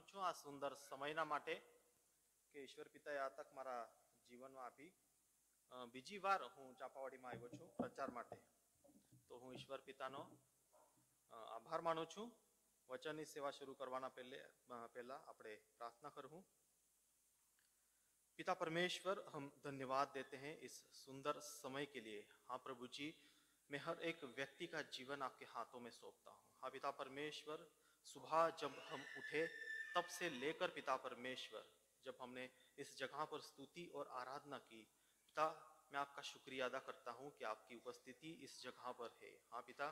છું આ સુંદર સમયના માટે કે ઈશ્વર પિતાએ આ તક મારા જીવનમાં આપી. બીજી વાર હું ચાપાવાડીમાં આવ્યો છું પ્રચાર માટે, તો હું ઈશ્વર પિતાનો આભાર માનું છું. વચનની સેવા શરૂ કરવાના પહેલા આપણે પ્રાર્થના કરું. पिता परमेश्वर, हम धन्यवाद देते हैं इस सुंदर समय के लिए. हाँ प्रभु जी, मैं हर एक व्यक्ति का जीवन आपके हाथों में सौंपता हूँ. हाँ पिता परमेश्वर, सुबह जब हम उठे तब से लेकर पिता परमेश्वर जब हमने इस जगह पर स्तुति और आराधना की, पिता मैं आपका शुक्रिया अदा करता हूँ कि आपकी उपस्थिति इस जगह पर है. हाँ पिता,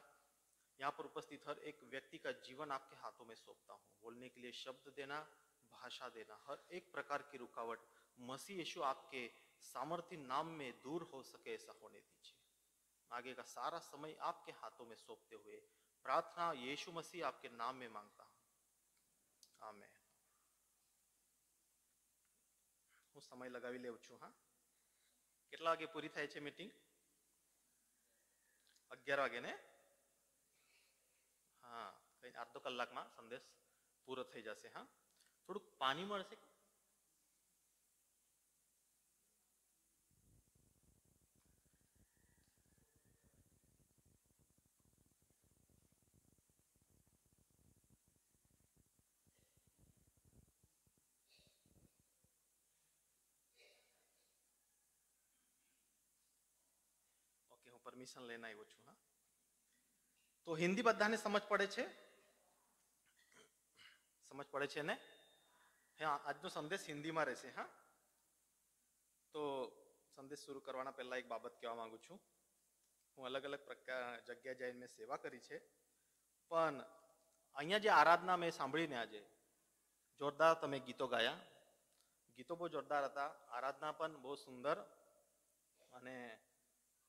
यहाँ पर उपस्थित हर एक व्यक्ति का जीवन आपके हाथों में सौंपता हूँ. बोलने के लिए शब्द देना, भाषा देना, हर एक प्रकार की रुकावट मसीह यीशु आपके सामर्थ्य नाम में दूर हो सके ऐसा होने दीजिए. आगे का सारा समय आपके हाथों में सौंपते हुए प्रार्थना यीशु मसीह आपके नाम में मांगता हूं. आमेन. હું સમય લગાવી લેઉં છું. હા, કેટલા વાગે પૂરી થાય છે મીટિંગ? 11 વાગે ને? હા, કઈ અડધો કલાકમાં સંદેશ પૂરો થઈ જશે. હા, થોડુંક પાણી મળશે. હું પરમિશન લઈને આવ્યો છું. હા, તો હિન્દી બધાને સમજ પડે છે? સમજ પડે છે ને? હા, આજનો સંદેશ હિન્દીમાં રહેશે. હા, તો સંદેશ શરૂ કરવાના પહેલા એક બાબત કહેવા માંગુ છું. હું અલગ અલગ જગ્યાએ જઈને મેં સેવા કરી છે, પણ અહીંયા જે આરાધના મેં સાંભળીને આજે જોરદાર તમે ગીતો ગાયા. ગીતો બહુ જોરદાર હતા, આરાધના પણ બહુ સુંદર અને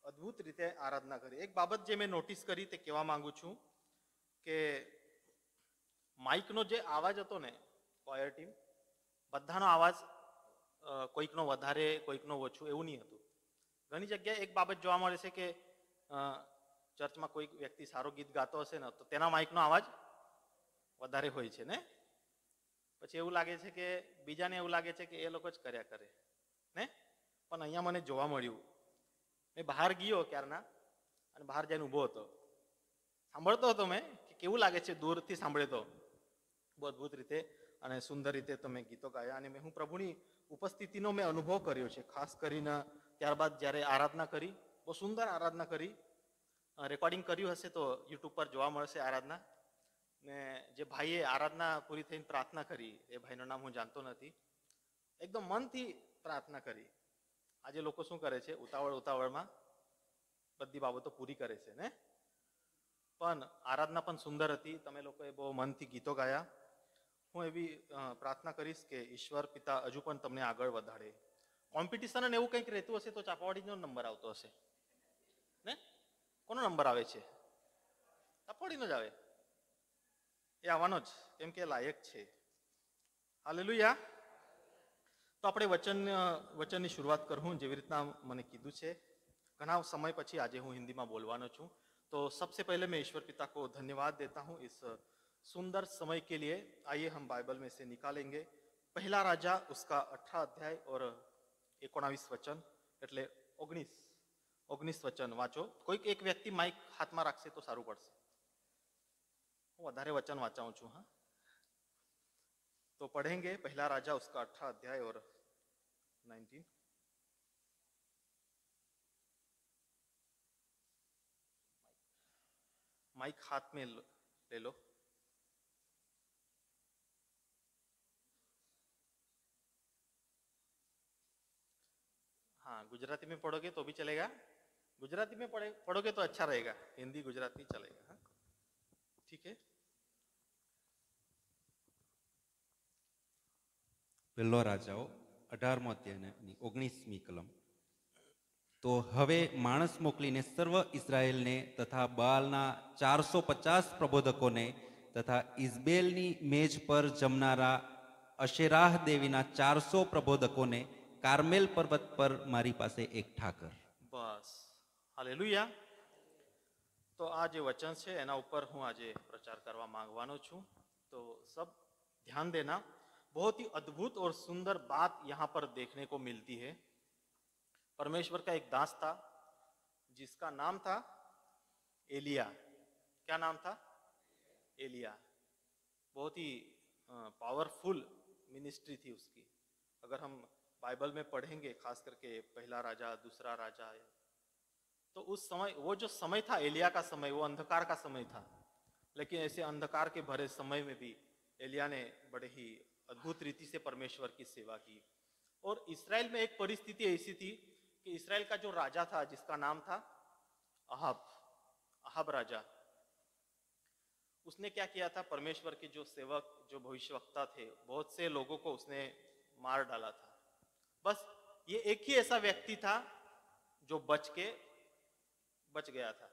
અદ્ભુત રીતે આરાધના કરી. એક બાબત જે મેં નોટિસ કરી તે કહેવા માંગુ છું કે માઇકનો જે અવાજ હતો ને, કોયર ટીમ બધાનો અવાજ કોઈકનો વધારે કોઈકનો ઓછું એવું નહીં હતું. ઘણી જગ્યાએ એક બાબત જોવા મળે છે કે ચર્ચમાં કોઈક વ્યક્તિ સારો ગીત ગાતો હશે ને તો તેના માઇકનો અવાજ વધારે હોય છે ને, પછી એવું લાગે છે કે બીજાને એવું લાગે છે કે એ લોકો જ કર્યા કરે ને. પણ અહીંયા મને જોવા મળ્યું, મેં બહાર ગયો ક્યારના અને બહાર જઈને ઊભો હતો, સાંભળતો હતો મેં કે કેવું લાગે છે દૂરથી સાંભળે તો. બહુ અદ્ભુત રીતે અને સુંદર રીતે તમે ગીતો ગાયા અને હું પ્રભુની ઉપસ્થિતિનો મેં અનુભવ કર્યો છે. ખાસ કરીને ત્યારબાદ જ્યારે આરાધના કરી, બહુ સુંદર આરાધના કરી. રેકોર્ડિંગ કર્યું હશે તો યુટ્યુબ પર જોવા મળશે આરાધના. ને જે ભાઈએ આરાધના પૂરી થઈને પ્રાર્થના કરી, એ ભાઈનું નામ હું જાણતો નથી, એકદમ મનથી પ્રાર્થના કરી. આજે લોકો શું કરે છે, ઉતાવળમાં બધી બાબતો પૂરી કરે છે ને, પણ આરાધના પણ સુંદર હતી. તમે લોકોએ બહુ મનથી ગીતો ગાયા. હું એવી પ્રાર્થના કરીશ કે ઈશ્વર પિતા હજુ પણ તમને આગળ વધારે. કોમ્પિટિશન અને એવું કંઈક રહેતું હશે તો ચાપાવાડીનો નંબર આવતો હશે ને? કોનો નંબર આવે છે? ચાપાવાડીનો જ આવે. એ આવવાનો જ, કેમ કે લાયક છે. હાલેલુયા. તો આપણે વચનની શરૂઆત કરું જેવી રીતના મને કીધું છે. ઘણા સમય પછી આજે હું हिंदी बोलवानो છું. तो सबसे पहले मैं ईश्वर पिता को धन्यवाद देता हूँ इस सुंदर समय के लिए. आइए हम बाइबल में से निकालेंगे पहला राजा उसका 18 अध्याय और 19 वचन, એટલે 19 વચન વાંચો. કોઈક એક વ્યક્તિ માઇક હાથમાં રાખશે તો સારું પડશે. હું વધારે વચન વાંચાઉં છું. હા, तो पढ़ेंगे पहला राजा उसका 18 अध्याय और 19. माइक हाथ में ले लो. हाँ, गुजराती में पढ़ोगे तो भी चलेगा, गुजराती में पढ़ोगे तो अच्छा रहेगा, हिंदी गुजराती चलेगा. हाँ, ठीक है. પહેલો રાજાઓ 18મો અધ્યાયની 19મી કલમ. તો હવે માણસ મોકલીને સર્વ ઇઝરાયેલને તથા બાલના 450 પ્રબોધકોને તથા ઇઝબેલની મેજ પર જમનારા અશેરાહ દેવીના 400 પ્રબોધકોને કાર્મેલ પર્વત પર મારી પાસે એકઠા કર. બસ, હાલેલુયા. તો આ જે વચન છે એના ઉપર હું આજે પ્રચાર કરવા માંગવાનો છું. તો સબ ध्यान देना, बहुत ही अद्भुत और सुंदर बात यहां पर देखने को मिलती है। परमेश्वर का एक दास था जिसका नाम था एलिया। क्या नाम था? एलिया। बहुत ही पावरफुल मिनिस्ट्री थी उसकी। अगर हम बाइबल में पढ़ेंगे, खास करके पहला राजा, दूसरा राजा, तो उस समय, वो जो समय था एलिया का समय, वो अंधकार का समय था। लेकिन ऐसे अंधकार के भरे समय में भी एलिया ने बड़े ही अद्भुत रीति से परमेश्वर की सेवा की। और इस्राएल में एक परिस्थिति ऐसी थी कि इस्राएल का जो राजा था, जिसका नाम था अहाब राजा, उसने क्या किया था? परमेश्वर के जो सेवक, जो भविष्यवक्ता थे, बहुत से लोगों को उसने मार डाला था। बस ये एक ही ऐसा व्यक्ति था जो बच गया था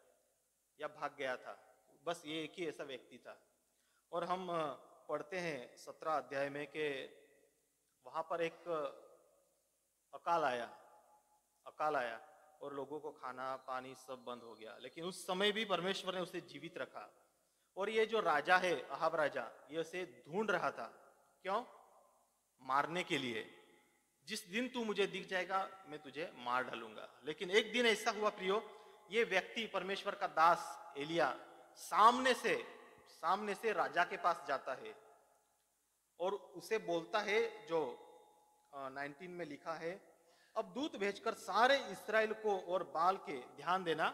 या भाग गया था। बस ये एक ही ऐसा व्यक्ति था। और हम पढ़ते हैं 17 अध्याय में कि वहां पर एक अकाल आया और लोगों को खाना पानी सब बंद हो गया। लेकिन उस समय भी परमेश्वर ने उसे जीवित रखा। और ये जो राजा है, अहाब राजा, ये उसे ढूंढ रहा था। क्यों? मारने के लिए। जिस दिन तू मुझे दिख जाएगा, मैं तुझे मार डालूंगा। लेकिन एक दिन ऐसा हुआ प्रियो, ये व्यक्ति, परमेश्वर का दास एलिया, सामने से राजा के पास जाता है और उसे बोलता है, जो 19 में लिखा है, अब दूत भेजकर सारे इस्राएल को और बाल के, ध्यान देना,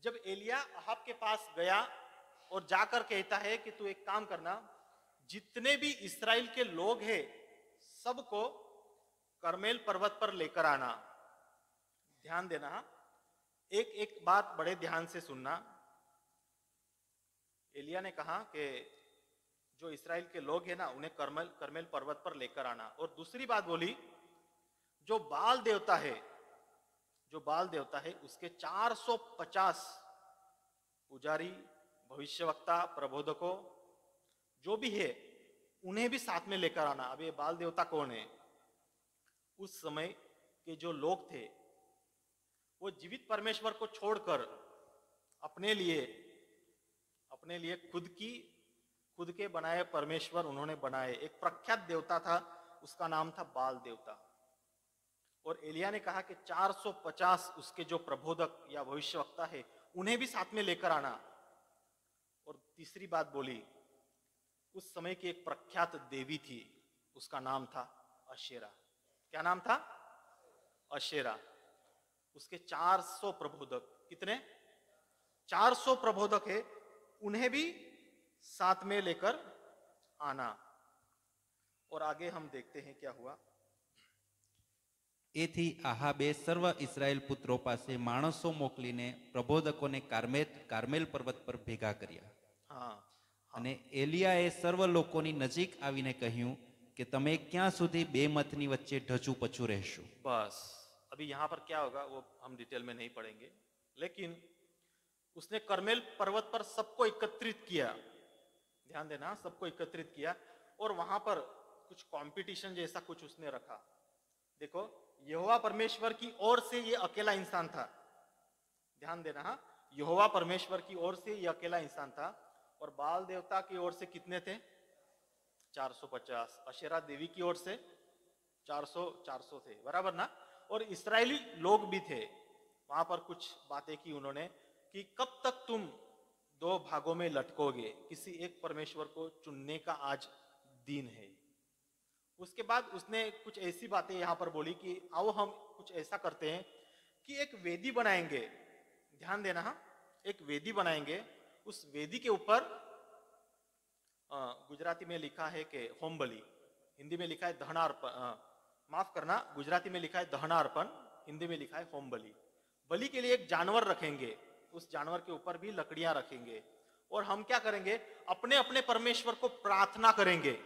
जब एलिया अहाब के पास गया और जाकर कहता है कि तू एक काम करना, जितने भी इस्राएल के लोग हैं सबको करमेल पर्वत पर लेकर आना। ध्यान देना, एक एक बात बड़े ध्यान से सुनना। एलिया ने कहा कि जो इस्राएल के लोग हैं ना, उन्हें करमेल पर्वत पर लेकर आना। और दूसरी बात बोली, जो बाल देवता है उसके 450 पुजारी, भविष्यवक्ता, प्रबोधकों, जो भी है, उन्हें भी साथ में लेकर आना। अब ये बाल देवता कौन है? उस समय के जो लोग थे, वो जीवित परमेश्वर को छोड़कर अपने लिए खुद के बनाए परमेश्वर उन्होंने बनाए। एक प्रख्यात देवता था, उसका नाम था बाल देवता। और एलिया ने कहा कि 450 उसके जो प्रबोधक या भविष्यवक्ता है, उन्हें भी साथ में लेकर आना। और तीसरी बात बोली, उस समय की एक प्रख्यात देवी थी, उसका नाम था अशेरा। क्या नाम था? अशेरा। उसके 400 प्रबोधक, कितने? 400 प्रबोधक है, उन्हें भी साथ में लेकर आना। और आगे हम देखते हैं क्या हुआ। एथी आहाबे सर्व इस्राएल पुत्रों पासे माणसों मोकलीने प्रबोधकोने कार्मेल पर्वत पर भेगा कर्या। हाँ, અને એલિયાએ સર્વ લોકોની નજીક આવીને કહ્યું કે તમે ક્યાં સુધી બે મતની વચ્ચે ઢચુ પચુ રહેશો. बस अभी यहां पर क्या होगा वो हम डिटेल में नहीं पढ़ेंगे, लेकिन उसने करमेल पर्वत पर सबको एकत्रित किया। ध्यान देना, सबको एकत्रित किया और वहां पर कुछ कंपटीशन जैसा कुछ उसने रखा। देखो, यहोवा परमेश्वर की ओर से ये अकेला इंसान था। ध्यान देना, हाँ, यहोवा परमेश्वर की ओर से ये अकेला इंसान था। और बाल देवता की ओर से कितने थे? 450। अशेरा देवी की ओर से 400 थे, बराबर ना। और इस्राएली लोग भी थे। वहां पर कुछ बातें की उन्होंने कि कब तक तुम दो भागों में लटकोगे, किसी एक परमेश्वर को चुनने का आज दिन है। उसके बाद उसने कुछ ऐसी बातें यहां पर बोली कि आओ हम कुछ ऐसा करते हैं कि एक वेदी बनाएंगे। ध्यान देना, हाँ, एक वेदी बनाएंगे। उस वेदी के ऊपर गुजराती में लिखा है कि होम बलि, हिंदी में लिखा है दहनार्पण, माफ करना, गुजराती में लिखा है दहनार्पण, हिंदी में लिखा है होम बलि। बलि के लिए एक जानवर रखेंगे, उस जानवर के ऊपर भी लकड़ियां रखेंगे। और हम क्या करेंगे? अपने अपने परमेश्वर को प्रार्थना करेंगे।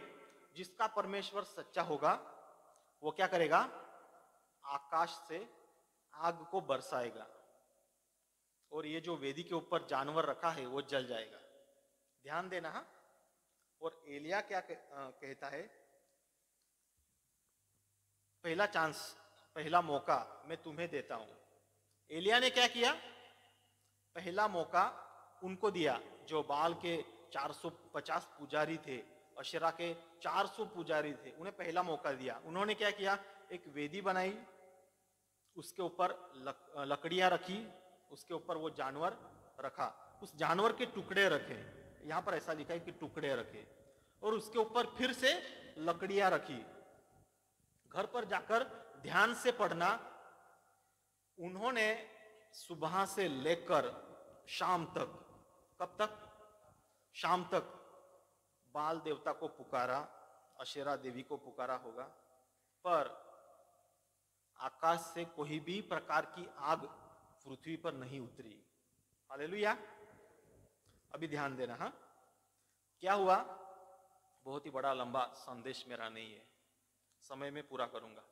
जिसका परमेश्वर सच्चा होगा वो क्या करेगा? आकाश से आग को बरसाएगा और ये जो वेदी के ऊपर जानवर रखा है वो जल जाएगा। ध्यान देना, हाँ। और एलिया क्या कहता है? पहला चांस, पहला मौका मैं तुम्हें देता हूं। एलिया ने क्या किया? पहला मौका उनको दिया, जो बाल के 450 पुजारी थे, अशेरा के 400 पुजारी थे, उन्हें पहला मौका दिया। उन्होंने क्या किया, एक वेदी बनाई, उसके ऊपर लकड़ियां रखी, उसके ऊपर वो जानवर रखा, उस जानवर के टुकड़े रखे, यहां पर ऐसा लिखा है कि टुकड़े रखे, और उसके ऊपर फिर से लकड़ियां रखी। घर पर जाकर ध्यान से पढ़ना। उन्होंने सुबह से लेकर शाम तक, कब तक? शाम तक बाल देवता को पुकारा, अशेरा देवी को पुकारा होगा, पर आकाश से कोई भी प्रकार की आग पृथ्वी पर नहीं उतरी। हालेलुया। अभी ध्यान देना। हाँ, क्या हुआ? बहुत ही बड़ा लंबा संदेश मेरा नहीं है, समय में पूरा करूंगा।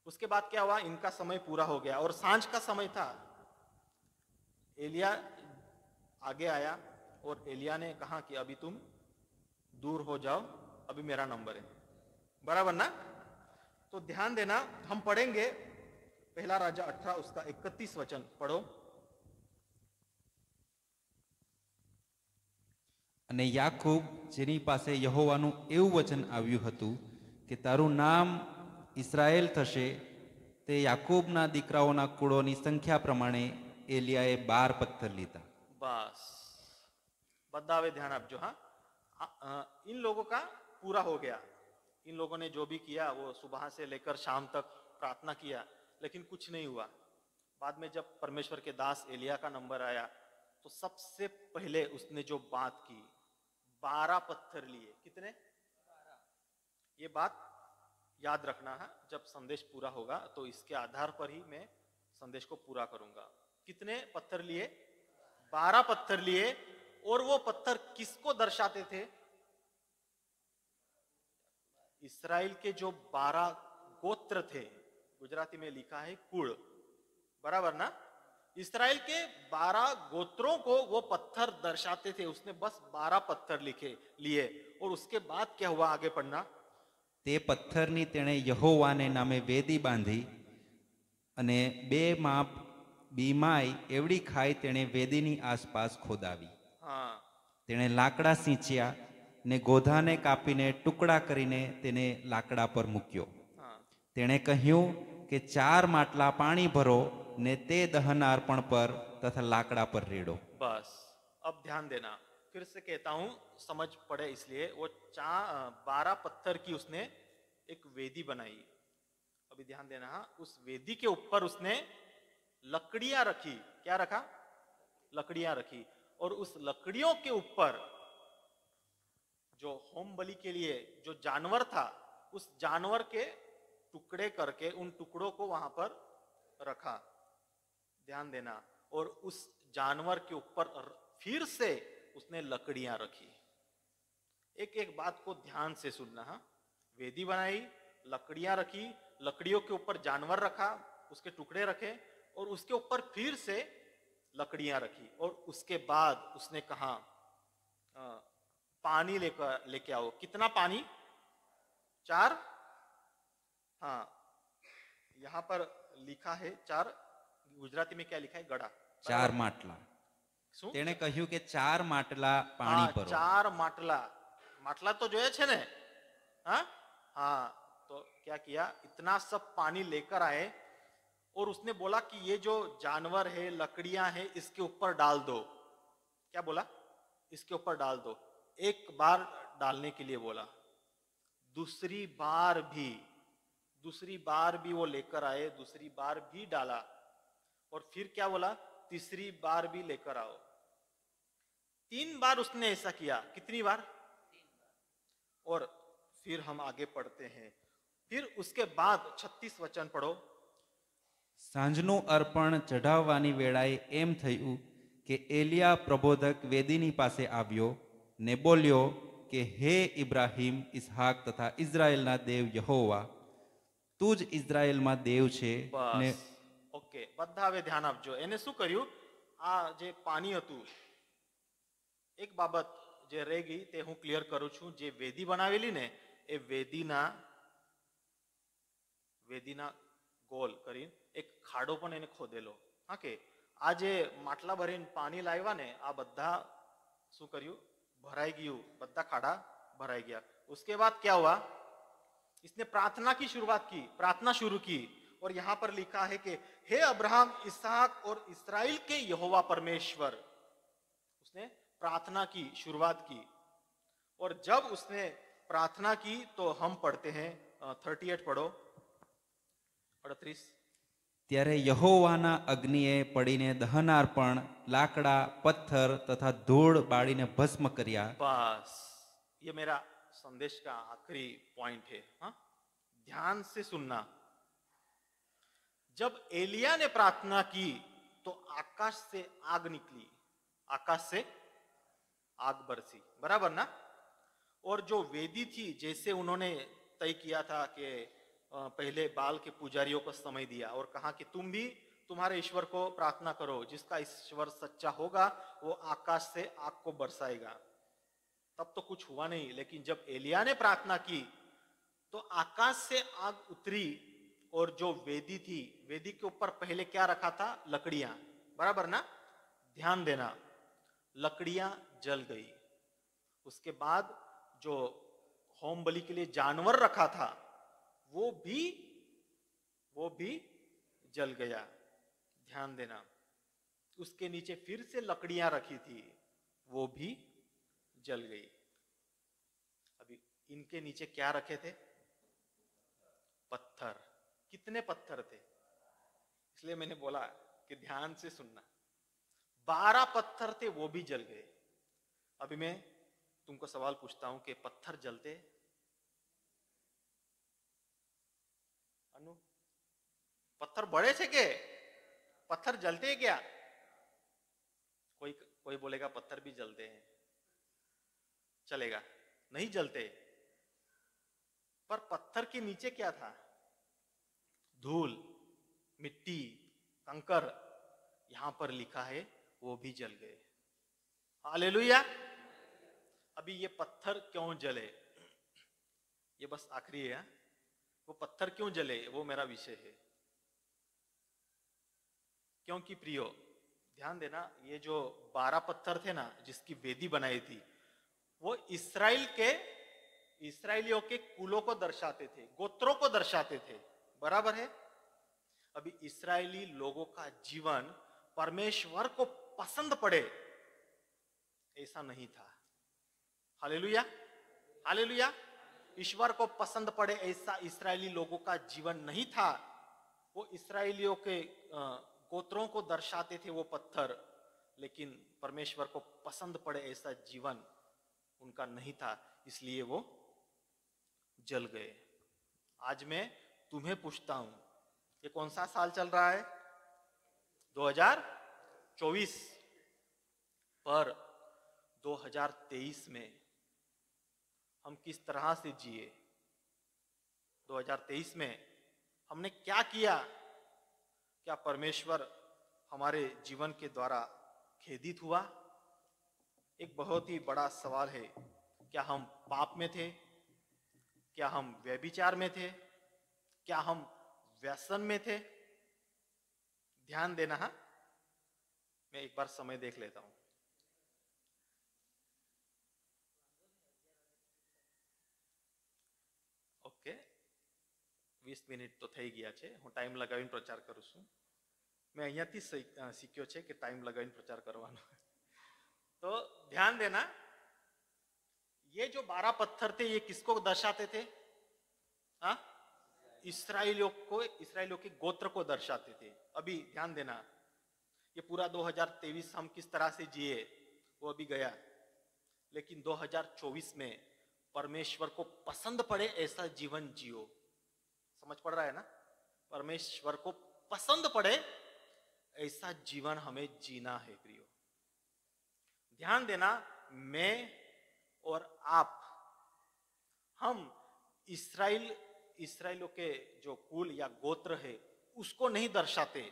उसके बाद क्या हुआ, इनका समय पूरा हो गया और सांझ का समय था। एलिया आगे आया और एलिया ने कहा कि अभी तुम दूर हो जाओ, अभी मेरा नंबर है, बराबर ना? तो ध्यान देना, हम पढ़ेंगे पहला राजा 18 उसका 31 वचन पढ़ो। અને યાકૂબ જેની પાસે યહોવાનું એવું વચન આવ્યું હતું કે તારું નામ ઇસ્રાએલ થશે, તે યાકૂબના દીકરાઓના કુળોની સંખ્યા પ્રમાણે એલિયાએ 12 પથ્થર લીધા. बस बदलावे ध्यान आप जो। हाँ, इन लोगों का पूरा हो गया। इन लोगों ने जो भी किया वो सुबह से लेकर शाम तक प्रार्थना किया, लेकिन कुछ नहीं हुआ। बाद में जब परमेश्वर के दास एलिया का नंबर आया तो सबसे पहले उसने जो बात की, 12 पत्थर लिए। कितने? 12। ये बात याद रखना है, जब संदेश पूरा होगा तो इसके आधार पर ही मैं संदेश को पूरा करूंगा। कितने पत्थर लिए? 12 पत्थर लिए। और वो पत्थर किसको दर्शाते थे? इस्राएल के जो 12 गोत्र थे, गुजराती में लिखा है कुल, बराबर ना? इस्राएल के 12 गोत्रों को वो पत्थर दर्शाते थे। उसने बस 12 पत्थर लिखे लिए। और उसके बाद क्या हुआ, आगे पढ़ना। તે પથ્થરની તેણે યહોવાને નામે વેદી બાંધી અને 2 માપ બીમાઈ એવડી ખાઈ તેણે વેદીની આસપાસ ખોદાવી. हाँ, તેણે લાકડા सींચ્યા ને ગોધાને કાપીને ટુકડા કરીને તેને લાકડા પર મૂક્યો. हाँ, તેણે કહ્યું કે 4 માટલા પાણી ભરો ને તે દહન અર્પણ પર તથા લાકડા પર રેડો. बस अब ध्यान देना, फिर से कहता हूं, समझ पड़े इसलिए। वो 12 पत्थर की उसने एक वेदी बनाई। अभी ध्यान देना। हाँ, उस वेदी के ऊपर उसने लकड़ियां रखी। क्या रखा? लकड़ियां रखी। और उस लकड़ियों के ऊपर जो होम बलि के लिए जो जानवर था, उस जानवर के टुकड़े करके उन टुकड़ों को वहां पर रखा। ध्यान देना। और उस जानवर के ऊपर फिर से उसने लकड़ियां रखी। एक एक बात को ध्यान से सुनना। हाँ, वेदी बनाई, लकड़ियां रखी, लकड़ियों के ऊपर जानवर रखा, उसके टुकड़े रखे, और उसके ऊपर फिर से लकड़ियां रखी। और उसके बाद उसने कहा पानी लेके आओ। कितना पानी? 4। हाँ, यहां पर लिखा है 4, गुजराती में क्या लिखा है? गड़ा। 4 માટલા. શું? તેણે કહ્યું કે 4 માટલા પાણી हाँ, ભરો. 4 માટલા। માટલા तो जो है ने। हाँ, हाँ, तो क्या किया, इतना सब पानी लेकर आए और उसने बोला कि ये जो जानवर है, लकड़ियां है, इसके ऊपर डाल दो। क्या बोला? इसके ऊपर डाल दो। एक बार डालने के लिए बोला, दूसरी बार भी वो लेकर आए, दूसरी बार भी डाला, और फिर क्या बोला? तीसरी बार भी लेकर आओ। 3 बार उसने ऐसा किया। कितनी बार? 3 बार। और फिर हम आगे पढ़ते हैं। फिर उसके बाद 36 वचन पढ़ो। સાંજનું અર્પણ ચઢાવવાની વેળાએ એમ થયું કે એલિયા પ્રબોધક વેદીની પાસે આવ્યો ને બોલ્યો કે હે ઇબ્રાહીમ, ઇસહાક તથા ઇઝરાયેલના દેવ યહોવા, તું જ ઇઝરાયેલમાં દેવ છે ને. બસ, ઓકે, બધા હવે ધ્યાન આપજો। એને શું કર્યું? આ જે પાણી હતું, એક બાબત જે રહી ગઈ તે હું ક્લિયર કરું છું। જે વેદી બનાવેલી ને, એ વેદીના ગોલ કરીને એક ખાડો પણ એને ખોદેલો। હા, કે આ જે માટલા ભરીને પાણી લાવ્યા ને, આ બધા શું કર્યું? ભરાઈ ગયું, બધા ખાડા भराया गया। उसके बाद क्या हुआ, इसने प्रार्थना की शुरुआत की, प्रार्थना शुरू की, और यहां पर लिखा है कि हे अब्राहम, इसहाक और इस्राएल के यहोवा परमेश्वर। उसने प्रार्थना की शुरुआत की, और जब उसने प्रार्थना की तो हम पढ़ते हैं 38 पढ़ो, 38। ત્યારે યહોવાના અગ્નિએ પડીને દહનાર્પણ, લાકડા, પથ્થર તથા ધૂળ બાળીને ભસ્મ કર્યા. बस ये मेरा संदेश का आखिरी पॉइंट है। हाँ, ध्यान से सुनना। जब एलिया ने प्रार्थना की तो आकाश से आग निकली, आकाश से आग बरसी, बराबर ना। और जो वेदी थी, जैसे उन्होंने तय किया था कि पहले बाल के पुजारियों को समय दिया और कहा कि तुम भी तुम्हारे ईश्वर को प्रार्थना करो, जिसका ईश्वर सच्चा होगा वो आकाश से आग को बरसाएगा। तब तो कुछ हुआ नहीं, लेकिन जब एलिया ने प्रार्थना की तो आकाश से आग उतरी, और जो वेदी थी, वेदी के ऊपर पहले क्या रखा था, लकड़ियां, बराबर ना। ध्यान देना, लकड़ियां जल गई। उसके बाद जो होम बलि के लिए जानवर रखा था वो भी जल गया। ध्यान देना, उसके नीचे फिर से लकड़ियां रखी थी, वो भी जल गई। अभी इनके नीचे क्या रखे थे, पत्थर। कितने पत्थर थे, इसलिए मैंने बोला कि ध्यान से सुनना। 12 पत्थर थे, वो भी जल गए। अभी मैं तुमको सवाल पूछता हूं कि पत्थर जलते, अनु पत्थर बड़े थे के पत्थर जलते क्या? कोई कोई बोलेगा पत्थर भी जलते हैं, चलेगा, नहीं जलते। पर पत्थर के नीचे क्या था, धूल, मिट्टी, कंकर। यहां पर लिखा है वो भी जल गए। हालेलुया। अभी ये पत्थर क्यों जले, ये बस आखिरी है। वो पत्थर क्यों जले वो मेरा विषय है। क्योंकि प्रियो ध्यान देना, ये जो 12 पत्थर थे ना जिसकी वेदी बनाई थी, वो इसराइलियों के कुलों को दर्शाते थे, गोत्रों को दर्शाते थे, बराबर है। अभी इसराइली लोगों का जीवन परमेश्वर को पसंद पड़े ऐसा नहीं था। Hallelujah, hallelujah. ईश्वर को पसंद पड़े ऐसा इसराइली लोगों का जीवन नहीं था। वो इसराइलियों के गोत्रों को दर्शाते थे वो पत्थर, लेकिन परमेश्वर को पसंद पड़े ऐसा जीवन उनका नहीं था, इसलिए वो जल गए। आज मैं तुम्हें पूछता हूं, ये कौन सा साल चल रहा है, 2024, पर 2023 में हम किस तरह से जिए? 2023 में हमने क्या किया? क्या परमेश्वर हमारे जीवन के द्वारा खेदित हुआ? एक बहुत ही बड़ा सवाल है। क्या हम पाप में थे? क्या हम व्यभिचार में थे? क्या हम व्यसन में थे? ध्यान देना। हाँ, मैं एक बार समय देख लेता हूं। ઓકે, 20 મિનિટ તો થઈ ગયા છે, હું ટાઈમ લગાવીને પ્રચાર કરું છું। मैं અહીંયાથી શીખ્યો છે કે ટાઈમ લગાવીને પ્રચાર કરવાનો। तो ध्यान देना, ये जो 12 पत्थर थे ये किसको दर्शाते थे? हाँ, इसराइलियों के गोत्र को दर्शाते थे। अभी ध्यान देना, ये पूरा 2023 हम किस तरह से जिए वो अभी गया, लेकिन 2024 में परमेश्वर को पसंद पड़े ऐसा जीवन जियो। समझ पड़ रहा है ना? परमेश्वर को पसंद पड़े ऐसा जीवन हमें जीना है प्रियो। ध्यान देना, मैं और आप, हम इसराइलियों के जो कुल या गोत्र है उसको नहीं दर्शाते,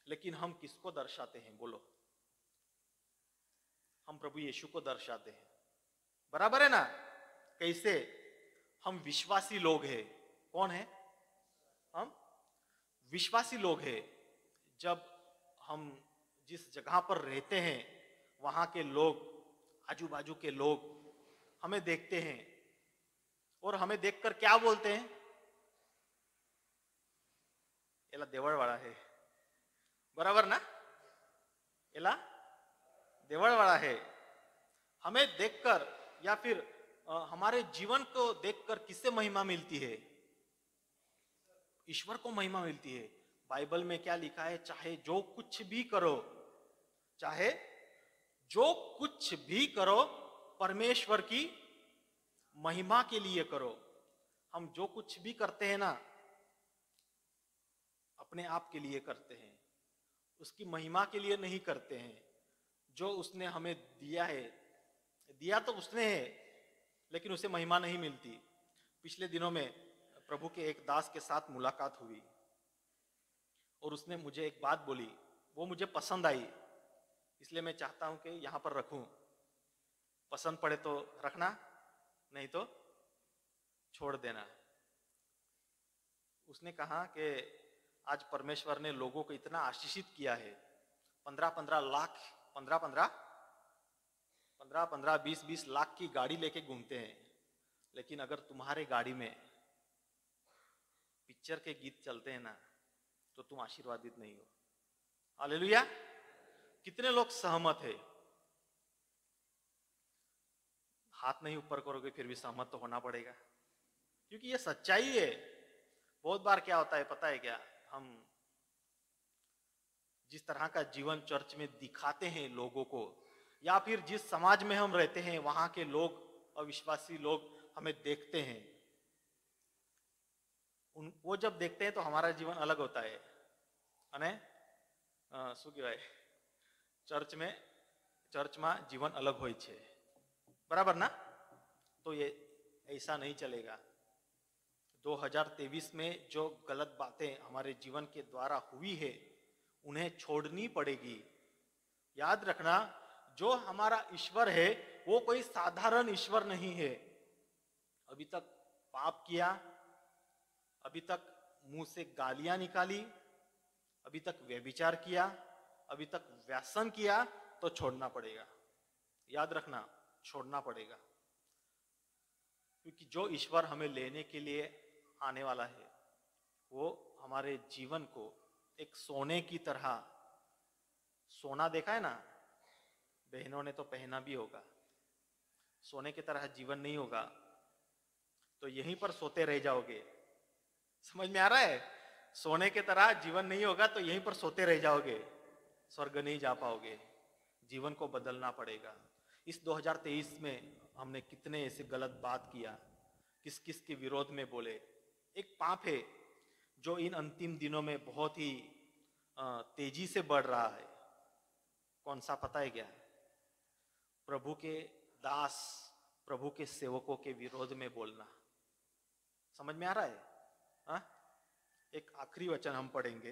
लेकिन हम किसको दर्शाते हैं बोलो? हम प्रभु यीशु को दर्शाते हैं, बराबर है ना? कैसे? हम विश्वासी लोग हैं। कौन है हम? विश्वासी लोग हैं। जब हम जिस जगह पर रहते हैं वहां के लोग, आजू बाजू के लोग हमें देखते हैं और हमें देखकर क्या बोलते हैं? एला देवळवाळा है, बराबर ना? एला देवळवाळा है। हमें देखकर या फिर हमारे जीवन को देखकर किससे महिमा मिलती है? ईश्वर को महिमा मिलती है। बाइबल में क्या लिखा है? चाहे जो कुछ भी करो, चाहे जो कुछ भी करो, परमेश्वर की महिमा के लिए करो। हम जो कुछ भी करते हैं ना, अपने आप के लिए करते हैं, उसकी महिमा के लिए नहीं करते हैं। जो उसने हमें दिया है, दिया तो उसने है, लेकिन उसे महिमा नहीं मिलती। पिछले दिनों में प्रभु के एक दास के साथ मुलाकात हुई और उसने मुझे एक बात बोली, वो मुझे पसंद आई, इसलिए मैं चाहता हूं कि यहां पर रखूं। पसंद पड़े तो रखना, नहीं तो छोड़ देना। उसने कहा कि आज परमेश्वर ने लोगों को इतना आशीषित किया है, 15-15 लाख, 20-20 लाख की गाड़ी लेके घूमते हैं, लेकिन अगर तुम्हारे गाड़ी में पिक्चर के गीत चलते हैं ना, तो तुम आशीर्वादित नहीं हो। हालेलुया। कितने लोग सहमत है? हाथ नहीं ऊपर करोगे फिर भी सहमत तो होना पड़ेगा, क्योंकि ये सच्चाई है। बहुत बार क्या होता है पता है क्या? हम जिस तरह का जीवन चर्च में दिखाते हैं लोगों को, या फिर जिस समाज में हम रहते हैं वहां के लोग, अविश्वासी लोग हमें देखते हैं, वो जब देखते हैं तो हमारा जीवन अलग होता है। अने શું કહેવાય, ચર્ચમાં જીવન અલગ હોય છે, બરાબર ના? तो ये ऐसा नहीं चलेगा। 2023 में जो गलत बातें हमारे जीवन के द्वारा हुई है, उन्हें छोड़नी पड़ेगी। याद रखना, जो हमारा ईश्वर है वो कोई साधारण ईश्वर नहीं है। अभी तक पाप किया, अभी तक मुंह से गालियां निकाली, अभी तक व्यभिचार किया, अभी तक व्यसन किया, तो छोड़ना पड़ेगा। याद रखना, छोड़ना पड़ेगा, क्योंकि जो ईश्वर हमें लेने के लिए आने वाला है, वो हमारे जीवन को एक सोने की तरह, सोना देखा है ना, बहनों ने तो पहना भी होगा, सोने की तरह जीवन नहीं होगा तो यहीं पर सोते रह जाओगे। समझ में आ रहा है? सोने की तरह जीवन नहीं होगा तो यहीं पर सोते रह जाओगे, स्वर्ग नहीं जा पाओगे। जीवन को बदलना पड़ेगा। इस 2023 में हमने कितने ऐसे गलत बात किया, किस किस के विरोध में बोले। एक पाप है जो इन अंतिम दिनों में बहुत ही तेजी से बढ़ रहा है। कौन सा पता है क्या? प्रभु के दास, प्रभु के सेवकों के विरोध में बोलना। समझ में आ रहा है? हा? एक आखिरी वचन हम पढ़ेंगे,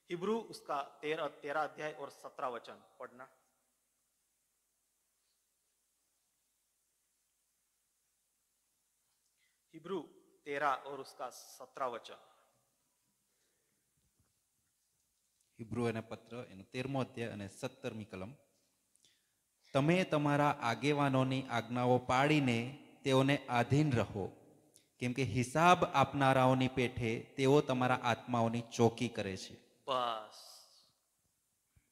हिब्रू उसका 13 अध्याय और 17 वचन पढ़ना। हिब्रू 13 और उसका 17 वचन। हिब्रू एना पत्र एनो 13मो अध्याय અને 17મી કલમ। તમે તમારા આગેવાનોની આજ્ઞાઓ પાડીને તેઓને આધીન રહો, કેમ કે હિસાબ આપનારાઓની પેઠે તેઓ તમારા આત્માઓની ચોકી કરે છે। बस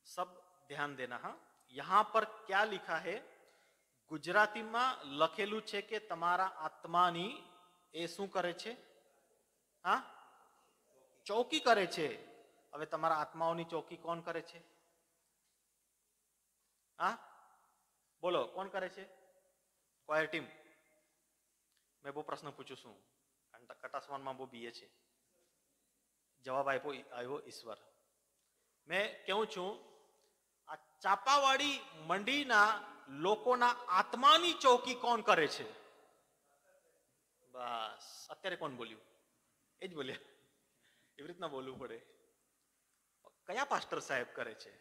सब ध्यान देना। हाँ, यहां पर क्या लिखा है? गुजराती में लखेलू छे के तमारा आत्मानी ए शू करे छे? हाँ, चौकी करे छे। હવે તમારા આત્માઓની ચોકી કોણ કરે છે? હા, બોલો કોણ કરે છે? Choir team. મેં બહુ પ્રશ્ન પૂછું છું, કટાસવાનમાં બહુ બીએ છે। જવાબ આવ્યો ઈશ્વર। मैं कहूं छू, आ चापावाड़ी मंडीना लोकोना आत्मानी चौकी कोण करे छे? बस अत्यारे कोण बोल्યું? ए ज बोल्या। एवी रीतना बोलવું પડે। कया पास्टर साहेब करे छे?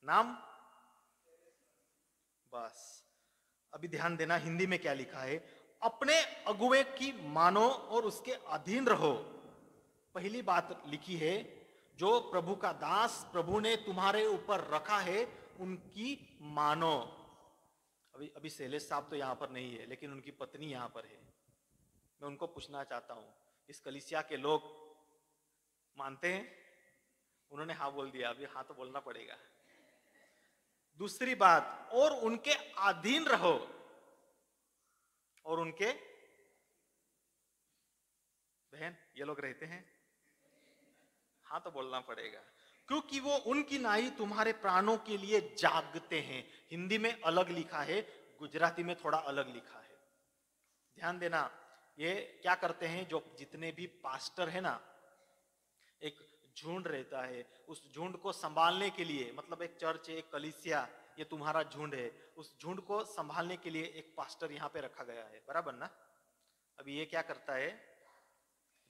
नाम? बस अभी ध्यान देना, हिंदी में क्या लिखा है? अपने अगुवे की मानो और उसके अधीन रहो। पहली बात लिखी है, जो प्रभु का दास प्रभु ने तुम्हारे ऊपर रखा है उनकी मानो। अभी अभी शैलेश साहब तो यहाँ पर नहीं है, लेकिन उनकी पत्नी यहाँ पर है। मैं उनको पूछना चाहता हूँ, इस कलीसिया के लोग मानते हैं? उन्होंने हाँ बोल दिया, अभी हाँ तो बोलना पड़ेगा। दूसरी बात, और उनके अधीन रहो, और उनके बहन ये लोग रहते हैं, हाँ तो बोलना पड़ेगा, क्योंकि वो उनकी नाई तुम्हारे प्राणों के लिए जागते हैं। हिंदी में अलग लिखा है, गुजराती में थोड़ा अलग लिखा है। ध्यान देना, ये क्या करते हैं, जो जितने भी पास्टर है ना, एक झुंड रहता है, उस झुंड को संभालने के लिए, मतलब एक चर्च है, एक कलीसिया, ये तुम्हारा झुंड है, उस झुंड को संभालने के लिए एक पास्टर यहाँ पे रखा गया है, बराबर ना। अभी ये क्या करता है,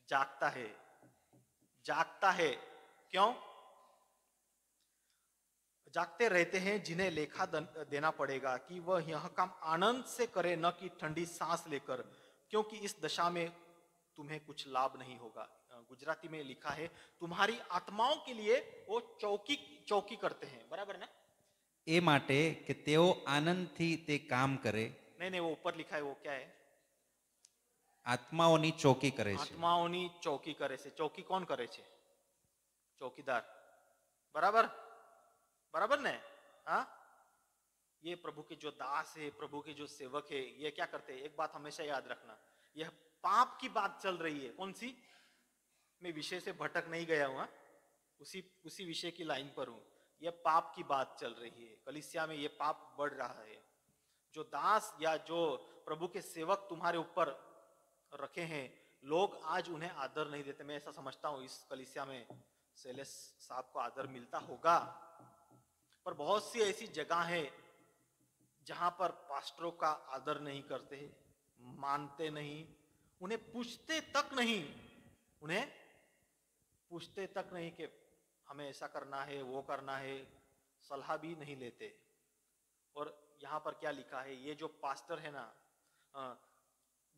जागता है। जागता है क्यों? जागते रहते हैं जिन्हें लेखा देना पड़ेगा कि वह यह काम आनंद से करे, न कि ठंडी सांस लेकर, क्योंकि इस दशा में तुम्हें कुछ लाभ नहीं होगा। गुजराती में लिखा है, तुम्हारी आत्माओं के लिए वो चौकी करते हैं, बराबर ना। એ માટે કે તેઓ આનંદથી તે કામ કરે, नहीं, वो ऊपर लिखा है, वो क्या है, આત્માઓની ચોકી કરે છે। આત્માઓની चौकी करे से। चौकी कौन करे छे? चौकीदार, बराबर बराबर ने। हाँ, ये प्रभु के जो दास है, प्रभु के जो सेवक है, ये क्या करते हैं? एक बात हमेशा याद रखना, यह पाप की बात चल रही है। कौन सी? मैं विषय से भटक नहीं गया हूं, उसी विषय की लाइन पर हूं। यह पाप की बात चल रही है, कलीसिया में यह पाप बढ़ रहा है। जो दास या जो प्रभु के सेवक तुम्हारे ऊपर रखे हैं, लोग आज उन्हें आदर नहीं देते। मैं ऐसा समझता हूं इस कलीसिया में शैलेश साहब को आदर मिलता होगा, पर बहुत सी ऐसी जगह है जहां पर पास्टरों का आदर नहीं करते, मानते नहीं, उन्हें पूछते तक नहीं, उन्हें पूछते तक नहीं कि हमें ऐसा करना है, वो करना है, सलाह भी नहीं लेते। और यहाँ पर क्या लिखा है, ये जो पास्टर है ना,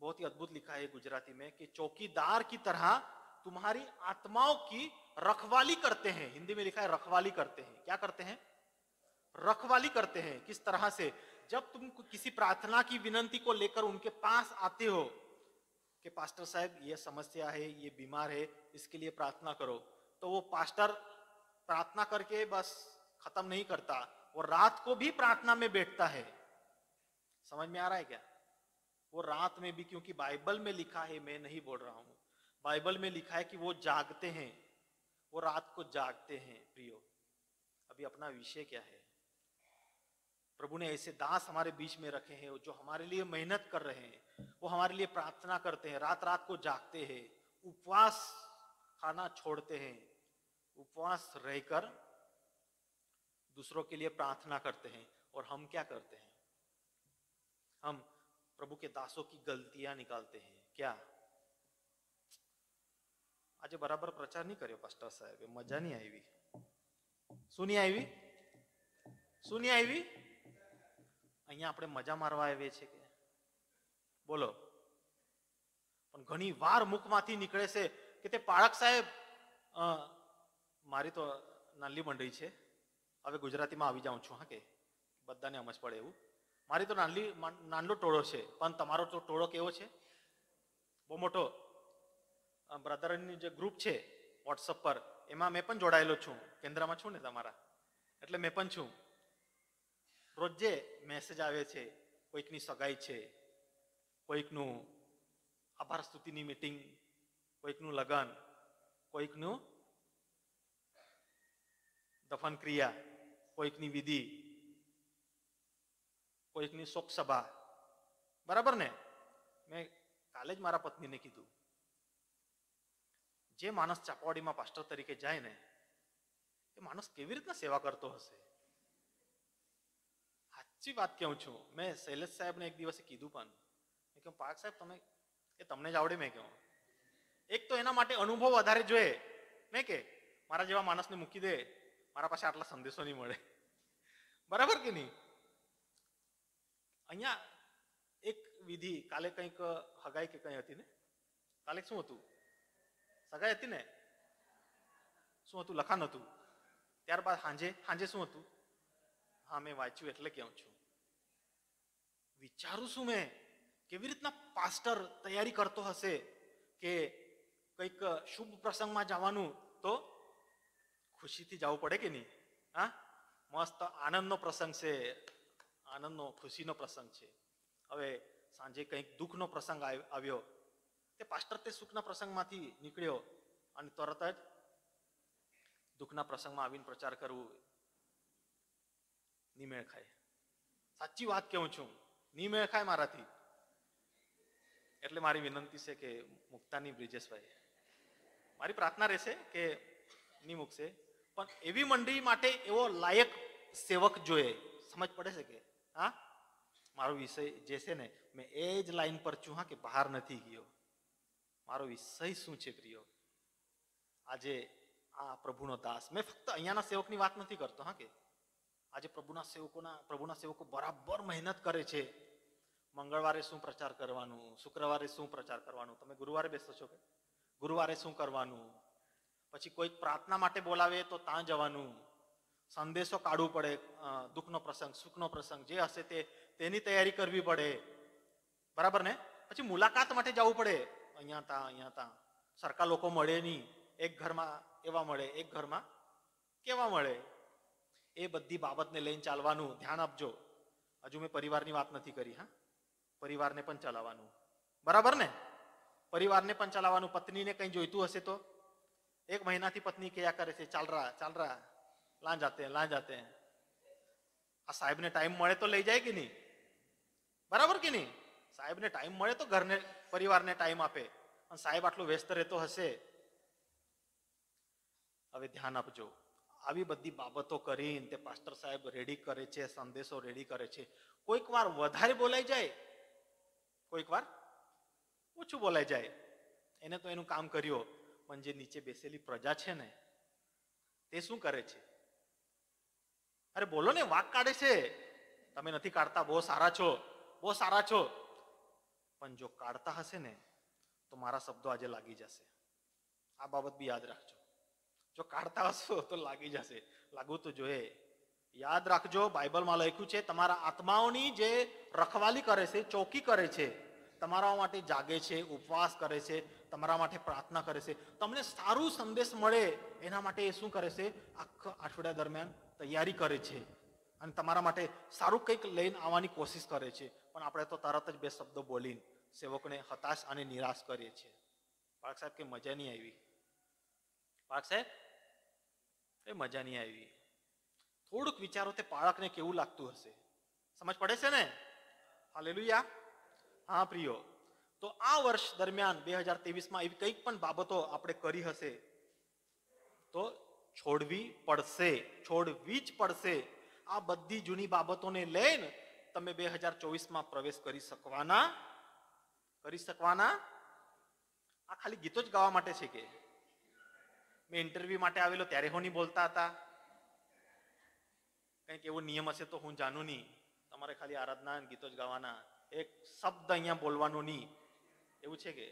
बहुत ही अद्भुत लिखा है गुजराती में कि चौकीदार की तरह तुम्हारी आत्माओं की रखवाली करते हैं। हिंदी में लिखा है रखवाली करते हैं। क्या करते हैं? रखवाली करते हैं। किस तरह से? जब तुम किसी प्रार्थना की विनंती को लेकर उनके पास आते हो कि पास्टर साहब ये समस्या है, ये बीमार है, इसके लिए प्रार्थना करो, तो वो पास्टर प्रार्थना करके बस खत्म नहीं करता, वो रात को भी प्रार्थना में बैठता है। समझ में आ रहा है क्या? वो रात में भी, क्योंकि बाइबल में लिखा है, मैं नहीं बोल रहा हूं, बाइबल में लिखा है कि वो जागते हैं, वो रात को जागते हैं। प्रियो, अभी अपना विषय क्या है? प्रभु ने ऐसे दास हमारे बीच में रखे हैं जो हमारे लिए मेहनत कर रहे हैं, वो हमारे लिए प्रार्थना करते हैं, रात रात को जागते हैं, उपवास खाना छोड़ते हैं, उपवास रहकर दूसरों के लिए प्रार्थना करते हैं। और हम क्या करते हैं? हम प्रभु के दासों की गलतियां निकालते हैं। क्या आज बराबर प्रचार नहीं કર્યો પાસ્ટર સાહેબ? મજા નહીં આવી? શું નહીં આવી? શું નહીં આવી? અહીંયા આપણે મજા મારવા આવીએ છીએ કે બોલો? પણ ઘણી વાર મુખમાંથી નીકળે છે કે તે પાળક સાહેબ, મારી તો નાનલી મંડળી છે, હવે ગુજરાતીમાં આવી જાઉં છું, હા, કે બધાને સમજ પડે એવું. મારી તો નાનલો ટોળો છે, પણ તમારો તો ટોળો કેવો છે? બહુ મોટો. બ્રધરની જે ગ્રુપ છે વોટ્સઅપ પર, એમાં મેં પણ જોડાયેલો છું, કેન્દ્રમાં છું ને તમારા, એટલે મેં પણ છું. રોજે મેસેજ આવે છે, કોઈકની સગાઈ છે, કોઈકનું આભાર સ્તુતિની મીટિંગ, કોઈકનું લગન, કોઈકનું દફન ક્રિયા, કોઈકની વિધિ, કોઈકની શોક સભા, બરાબર ને? મેં કાલે જ મારા પત્નીને કીધું, જે માણસ ચાપવાડીમાં પાસ્ટર તરીકે જાય ને, એ માણસ કેવી રીતના સેવા કરતો હશે? સાચી વાત કહું છું. મેં શૈલેષ સાહેબને એક દિવસે કીધું, પણ મેં કહ્યું પાર્ક સાહેબ તમે, એ તમને જ આવડે? મેં કહ્યું એક તો એના માટે અનુભવ વધારે જોઈએ. મેં કે મારા જેવા માણસને મૂકી દે, મારા પાસે આટલા સંદેશો નહીં મળે, બરાબર કે નહીં? અહીંયા એક વિધિ, કાલે કંઈક હગાઈ કે કંઈ હતી ને? કાલે શું હતું? સગાઈ હતી ને? શું હતું? લખાણ હતું. ત્યારબાદ સાંજે શું હતું? હા, મેં વાંચ્યું એટલે કહું છું. વિચારું છું મેં કેવી રીતના પાસ્ટર તૈયારી કરતો હશે કે કંઈક શુભ પ્રસંગમાં જવાનું તો ખુશીથી જવું પડે કે નહીં? હા, મસ્ત આનંદનો પ્રસંગ છે, આનંદનો ખુશીનો પ્રસંગ છે. હવે સાંજે કંઈક દુઃખનો પ્રસંગ આવ્યો, તે પાસ્ટર તે સુખના પ્રસંગમાંથી નીકળ્યો અને તરત જ દુઃખના પ્રસંગમાં આવીને પ્રચાર કરવું નિમેળ ખાય. સાચી વાત કહું છું, નિમેળ ખાય મારાથી. એટલે મારી વિનંતી છે કે મુકતા નહીં બ્રિજેશભાઈ. મારી પ્રાર્થના રહેશે કે નહીં મૂકશે, પણ એવી મંડળી માટે એવો લાયક સેવક જોઈએ. સમજ પડે છે કે હા, મારો વિષય જે છે ને મેં એ જ લાઈન પર છું, હા, કે બહાર નથી ગયો. મારો વિષય શું છે પ્રિયો? આજે આ પ્રભુનો દાસ, મેં ફક્ત અહીંયાના સેવકની વાત નથી કરતો, હા, કે આજે પ્રભુના સેવકો બરાબર મહેનત કરે છે. મંગળવારે શું પ્રચાર કરવાનું, શુક્રવારે શું પ્રચાર કરવાનું, તમે ગુરુવારે બેસો છો કે ગુરુવારે શું કરવાનું, પછી કોઈક પ્રાર્થના માટે બોલાવે તો ત્યાં જવાનું, સંદેશો કાઢવું પડે, દુઃખનો પ્રસંગ સુખનો પ્રસંગ જે હશે તેની તૈયારી કરવી પડે, બરાબર ને? પછી મુલાકાત માટે જવું પડે, અહીંયા તા સરખા લોકો મળે નહીં, એક ઘરમાં એવા મળે, એક ઘરમાં કેવા મળે. એ બધી બાબતને લઈને ચાલવાનું. ધ્યાન આપજો, હજુ મેં પરિવારની વાત નથી કરી. હા, પરિવારને પણ ચલાવવાનું, બરાબર ને? પરિવારને પણ ચલાવવાનું. પત્નીને કંઈ જોઈતું હશે તો એક મહિનાથી પત્ની કયા કરે છે, ચાલ રહા લાં જાતે. આ સાહેબને ટાઈમ મળે તો લઈ જાય કે નહીં? બરાબર કે નહીં? સાહેબને ટાઈમ મળે તો ઘરને પરિવારને ટાઈમ આપે. અને સાહેબ આટલું વ્યસ્ત રહેતો હશે. હવે ધ્યાન આપજો, આવી બધી બાબતો કરીને તે પાસ્ટર સાહેબ રેડી કરે છે, સંદેશો રેડી કરે છે. કોઈક વાર વધારે બોલાઈ જાય, કોઈક વાર ઓછું બોલાઈ જાય. એને તો એનું કામ કર્યો, પણ જે નીચે બેસેલી પ્રજા છે ને તે શું કરે છે? અરે બોલો ને, વાક કાઢે છે. તમે નથી કાઢતા, બહુ સારા છો. પણ જો કાઢતા હશે ને તો મારા શબ્દો આજે લાગી જશે. આ બાબત બી યાદ રાખજો. જો કાઢતા હશો તો લાગી જશે, લાગવું તો જોઈએ. યાદ રાખજો, બાઇબલમાં લખ્યું છે તમારા આત્માઓની જે રખવાલી કરે છે, ચોકી કરે છે, તમારા માટે જાગે છે, ઉપવાસ કરે છે, તમારા માટે પ્રાર્થના કરે છે, તમને સારું સંદેશ મળે એના માટે એ શું કરે છે? આખા અઠવાડિયા દરમિયાન તૈયારી કરે છે અને તમારા માટે સારું કંઈક લઈને આવવાની કોશિશ કરે છે. પણ આપણે તો તરત જ બે શબ્દો બોલીને સેવકને હતાશ અને નિરાશ કરીએ છીએ. પાઠક સાહેબ કે મજા નહીં આવી, પાઠક સાહેબ એ મજા નહીં આવી. થોડુંક વિચારો તે બાળકને કેવું લાગતું હશે. સમજ પડે છે ને? હાલેલુયા. હા પ્રિયો, તો આ વર્ષ દરમિયાન 2023માં એવી કંઈક પણ બાબતો આપણે કરી હશે તો છોડવી જ પડશે. આ બધી જૂની બાબતોને લઈને તમે 2024માં પ્રવેશ કરી શકવાના. આ ખાલી ગીતો જ ગાવા માટે છે કે? મેં ઇન્ટરવ્યુ માટે આવેલો ત્યારે હું નહીં બોલતા હતા? કંઈક એવો નિયમ હશે તો હું જાણું નહીં. તમારે ખાલી આરાધના ગીતો જ ગાવાના, એક શબ્દ અહીંયા બોલવાનો નહીં, એવું છે કે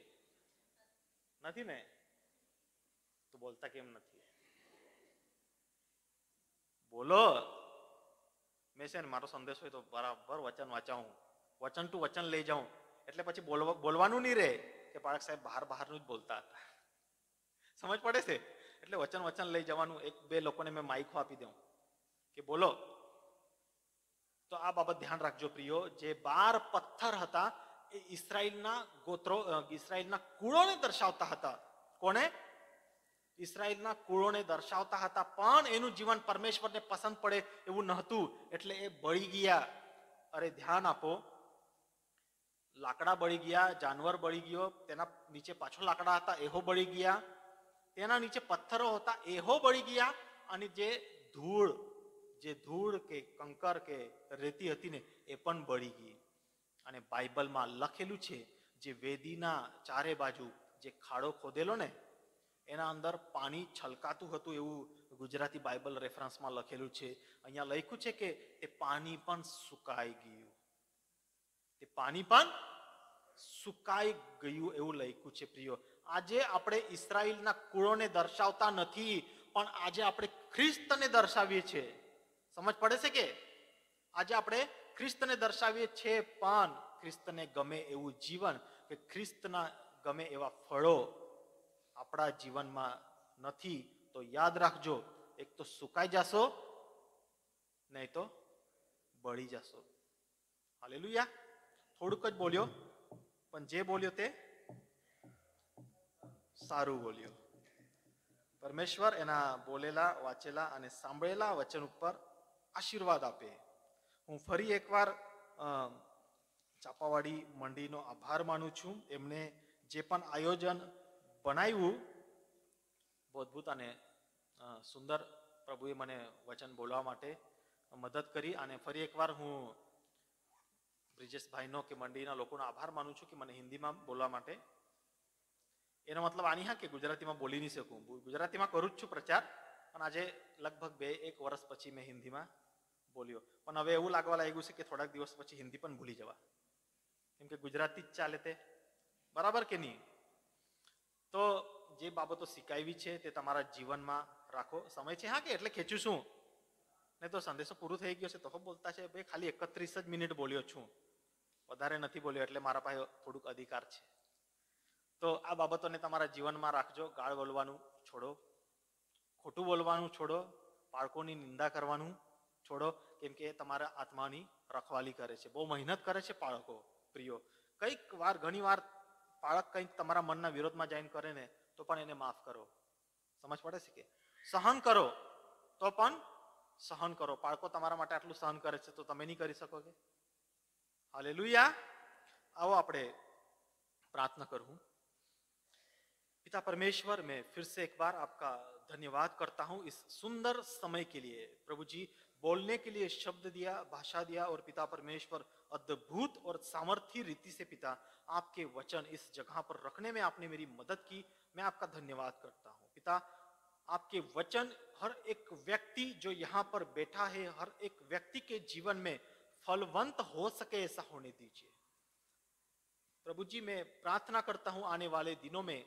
નથી ને? તો બોલતા કેમ નથી? બોલો. મેં છે ને મારો સંદેશ હોય તો બરાબર વચન વાંચાવું, વચન ટુ વચન લઈ જાઉં, એટલે પછી બોલવાનું નહીં રહે કે પાળક સાહેબ બહારનું જ બોલતા હતા. સમજ પડે છે? એટલે વચન લઈ જવાનું. એક બે લોકોને મેં માઇકો આપી દઉં કે બોલો. તો આ બાબત ધ્યાન રાખજો પ્રિયો. જે 12 પથ્થર હતા એ ઇસરાયેલના કુળોને દર્શાવતા હતા. કોને? ઇસરાયેલના કુળોને દર્શાવતા હતા, પણ એનું જીવન પરમેશ્વરને પસંદ પડે એવું નહોતું, એટલે એ બળી ગયા. અરે ધ્યાન આપો, લાકડા બળી ગયા, જાનવર બળી ગયો, તેના નીચે પાછો લાકડા હતા એહો બળી ગયા, તેના નીચે પથ્થરો હતા એહો બળી ગયા, અને જે ધૂળ કે કંકર કે રેતી હતી ને એ પણ બળી ગઈ. અને બાઇબલમાં લખેલું છે, જે વેદીના ચારે બાજુ જે ખાડો ખોદેલો ને એના અંદર પાણી છલકાતું હતું, એવું ગુજરાતી બાઇબલ રેફરન્સમાં લખેલું છે. અહીંયા લખ્યું છે કે તે પાણી પણ સુકાઈ ગયું, એવું લખ્યું છે પ્રિયો. આજે આપણે ઇસ્રાયેલના કુળોને દર્શાવતા નથી, પણ આજે આપણે ખ્રિસ્તને દર્શાવીએ છીએ. સમજ પડે છે કે આજે આપણે ખ્રિસ્તને દર્શાવીએ છે, પણ ખ્રિસ્તને ગમે એવું જીવન કે ખ્રિસ્તના ગમે એવા ફળો આપણા જીવનમાં નથી તો યાદ રાખજો, એક તો સુકાઈ જશો, નહીં તો બળી જશો. હાલેલુયા. થોડુંક જ બોલ્યો, પણ જે બોલ્યો તે સારું બોલ્યો. પરમેશ્વર એના બોલેલા, વાંચેલા અને સાંભળેલા વચન ઉપર આશીર્વાદ આપે. હું ફરી એકવાર ચાપાવાડી મંડીનો આભાર માનું છું. એમને જે પણ આયોજન બનાવ્યું, બહુ અદભુત અને સુંદર પ્રભુએ મને વચન બોલવા માટે મદદ કરી. અને ફરી એકવાર હું બ્રિજેશભાઈનો કે મંડીના લોકોનો આભાર માનું છું કે મને હિન્દીમાં બોલવા માટે. એનો મતલબ આની હા કે ગુજરાતીમાં બોલી નહીં શકું. ગુજરાતીમાં કરું જ છું પ્રચાર, પણ આજે લગભગ 2-1 વર્ષ પછી મેં હિન્દીમાં બોલ્યો. પણ હવે એવું લાગવા લાગ્યું છે કે થોડાક દિવસ પછી હિન્દી પણ ભૂલી જવા, કેમ કે ગુજરાતી જ ચાલે તે. બરાબર કે નહીં? તો જે બાબતો શીખાવી છે તે તમારા જીવનમાં રાખો. સમય છે હા કે એટલે ખેંચું છું, નહીં તો સંદેશો પૂરો થઈ ગયો છે તો બોલતા છે ભાઈ ખાલી 31 જ મિનિટ બોલ્યો છું, વધારે નથી બોલ્યો, એટલે મારા પાસે થોડુંક અધિકાર છે. તો આ બાબતોને તમારા જીવનમાં રાખજો. ગાળ બોલવાનું છોડો, ખોટું બોલવાનું છોડો, બાળકોની નિંદા કરવાનું છોડો, કેમ કે તમારા આત્માની રખવાલી કરે છે. બહુ મહેનત કરે છે બાળકો. પ્રિયો, ઘણી વાર બાળક કંઈક તમારા મનના વિરોધમાં જઈને કરે ને તો પણ એને માફ કરો. સમજ પડે છે કે સહન કરો તો પણ સહન કરો. બાળકો તમારા માટે આટલું સહન કરે છે તો તમે નહીં કરી શકો કે? હાલેલુયા. आओ આપણે प्रार्थना करूं. पिता परमेश्वर, मैं फिर से एक बार आपका धन्यवाद करता हूं इस सुंदर समय के लिए. प्रभु जी, बोलने के लिए शब्द दिया, भाषा दिया, और पिता परमेश्वर अद्भुत और सामर्थी रीति से पिता आपके वचन इस जगह पर रखने में आपने मेरी मदद की. मैं आपका धन्यवाद करता हूं. पिता, आपके वचन हर एक व्यक्ति जो यहाँ पर बैठा है, हर एक व्यक्ति के जीवन में फलवंत हो सके ऐसा होने दीजिए. प्रभु जी, मैं प्रार्थना करता हूं आने वाले दिनों में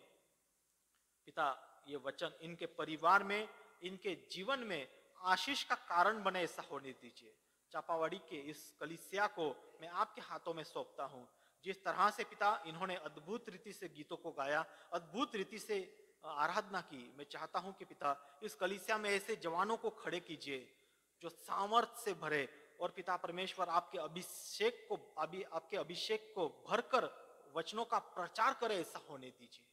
पिता ये वचन इनके परिवार में, इनके जीवन में आशीष का कारण बने ऐसा होने दीजिए. चापावाड़ी के इस कलीसिया को मैं आपके हाथों में सौंपता हूं. जिस तरह से पिता इन्होंने अद्भुत रीति से गीतों को गाया, अद्भुत रीति से आराधना की, मैं चाहता हूं कि पिता इस कलीसिया में ऐसे जवानों को खड़े कीजिए जो सामर्थ्य से भरे, और पिता परमेश्वर आपके अभिषेक को भरकर वचनों का प्रचार करे ऐसा होने दीजिए.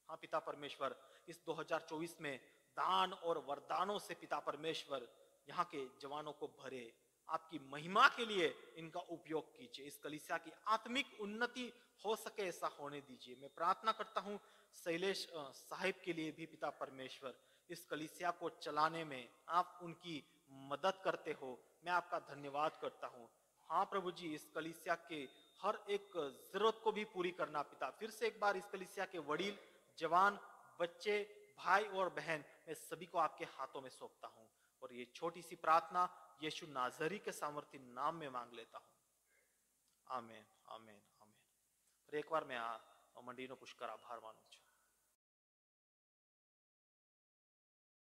हाँ पिता परमेश्वर, इस 2024 में दान और वरदानों से पिता परमेश्वर यहाँ के जवानों को भरे, आपकी महिमा के लिए इनका उपयोग कीजिए. इस कलीसिया की आत्मिक उन्नति हो सके ऐसा होने दीजिए. मैं प्रार्थना करता हूँ शैलेश साहिब के लिए भी पिता परमेश्वर, इस कलीसिया को चलाने में आप उनकी मदद करते हो. मैं आपका धन्यवाद करता हूँ. हाँ प्रभु जी, इस कलीसिया के हर एक जरूरत को भी पूरी करना पिता. फिर से एक बार इस कलीसिया के वडील, जवान, बच्चे, भाई और बहन, मैं सभी को आपके हाथों में सौंपता हूं. और ये छोटी सी प्रार्थना यीशु नाजरी के सामर्थ्य नाम में मांग लेता हूं. आमेन, आमेन, आमेन. और एक बार मैं આ મંડીનો પુષ્કળ આભાર માનું છું.